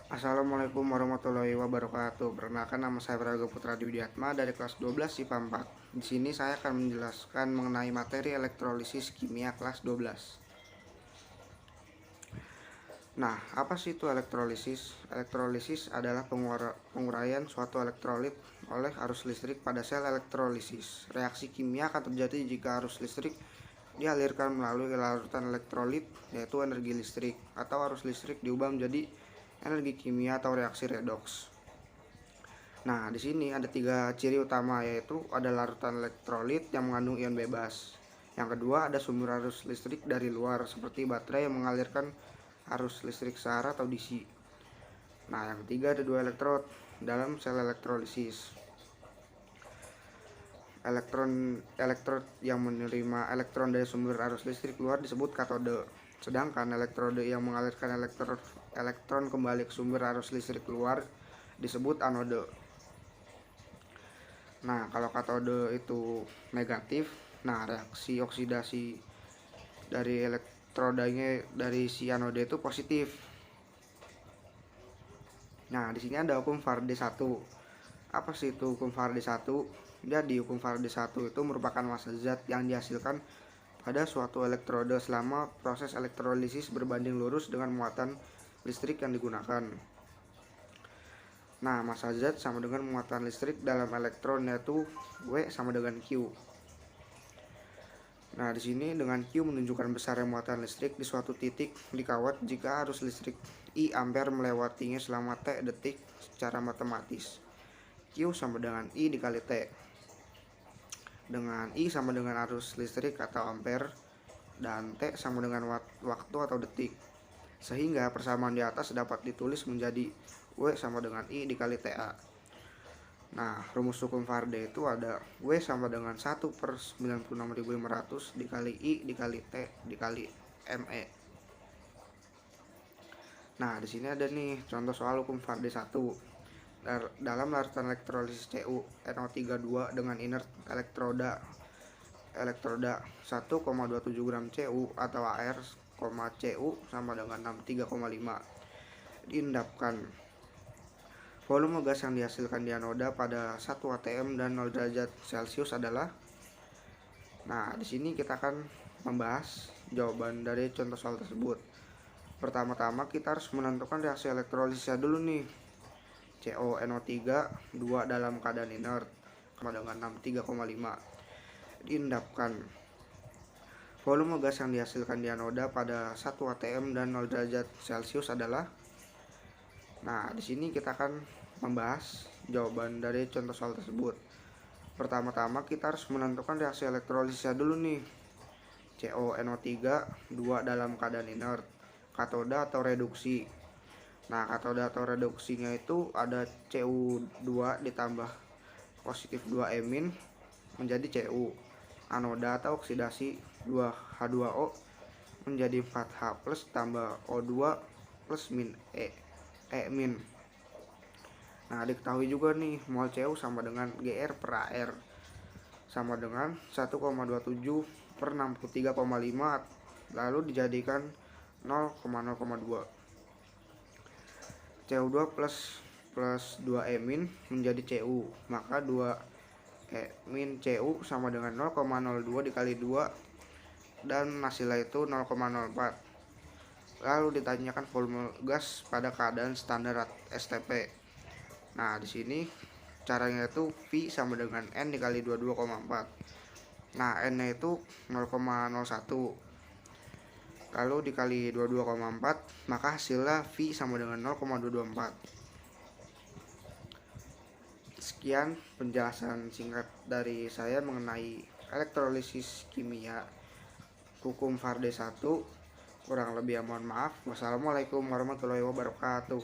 Assalamualaikum warahmatullahi wabarakatuh. Perkenalkan, nama saya Praga Putra Diwidiatma dari kelas 12 IPA 4. Di sini saya akan menjelaskan mengenai materi elektrolisis kimia kelas 12. Nah, apa sih itu elektrolisis? Elektrolisis adalah penguraian suatu elektrolit oleh arus listrik pada sel elektrolisis. Reaksi kimia akan terjadi jika arus listrik dialirkan melalui larutan elektrolit, yaitu energi listrik, atau arus listrik diubah menjadi energi kimia atau reaksi redoks. Nah, di sini ada 3 ciri utama, yaitu ada larutan elektrolit yang mengandung ion bebas. Yang kedua, ada sumber arus listrik dari luar seperti baterai yang mengalirkan arus listrik searah atau DC. Nah, yang ketiga, ada 2 elektrod dalam sel elektrolisis. Elektrod yang menerima elektron dari sumber arus listrik keluar disebut katode. Sedangkan elektrode yang mengalirkan elektron kembali ke sumber arus listrik keluar disebut anode. Nah, kalau katode itu negatif, nah reaksi oksidasi dari elektrodanya dari si anode itu positif. Nah, di sini ada hukum Faraday 1. Apa sih itu hukum Faraday 1? Jadi, hukum Faraday 1 itu merupakan massa zat yang dihasilkan pada suatu elektrode selama proses elektrolisis berbanding lurus dengan muatan listrik yang digunakan. Nah, massa zat sama dengan muatan listrik dalam elektron, yaitu W sama dengan Q. Nah, di sini dengan Q menunjukkan besarnya muatan listrik di suatu titik di kawat jika arus listrik I ampere melewatinya selama T detik secara matematis. Q sama dengan I dikali T. Dengan I sama dengan arus listrik atau ampere dan T sama dengan waktu atau detik. Sehingga persamaan di atas dapat ditulis menjadi W sama dengan I dikali TA. Nah, rumus hukum Faraday itu ada W sama dengan 1/96.500 dikali I dikali T dikali ME. Nah, di sini ada nih contoh soal hukum Faraday 1. Dalam larutan elektrolisis Cu NO32 dengan inert elektroda 1,27 gram Cu atau air, Cu sama dengan 63,5 diendapkan. Volume gas yang dihasilkan di anoda pada 1 atm dan 0 derajat Celcius adalah. Nah, di sini kita akan membahas jawaban dari contoh soal tersebut. Pertama-tama kita harus menentukan reaksi elektrolisisnya dulu nih. CONO3 2 dalam keadaan inert sama dengan 63,5 diendapkan. Volume gas yang dihasilkan di anoda pada 1 atm dan 0 derajat Celcius adalah. Nah, di sini kita akan membahas jawaban dari contoh soal tersebut. Pertama-tama kita harus menentukan reaksi elektrolisisnya dulu nih. CONO3 2 dalam keadaan inert, katoda atau reduksi. Nah, katoda atau reduksinya itu ada Cu2 ditambah positif 2 emin menjadi Cu. Anoda atau oksidasi 2H2O menjadi 4H plus tambah O2 plus min E-min. Nah, diketahui juga nih mol Cu sama dengan Gr per AR sama dengan 1,27 per 63,5 lalu dijadikan 0,0,2. Cu2 plus 2 emin menjadi Cu, maka 2 emin Cu sama dengan 0,02 dikali 2 dan hasilnya itu 0,04. Lalu ditanyakan volume gas pada keadaan standar STP. Nah, di sini caranya itu V sama dengan N dikali 22,4. Nah, N-nya itu 0,01. Lalu dikali 22,4, maka hasilnya V sama dengan 0,224. Sekian penjelasan singkat dari saya mengenai elektrolisis kimia hukum Faraday 1. Kurang lebih mohon maaf. Wassalamualaikum warahmatullahi wabarakatuh.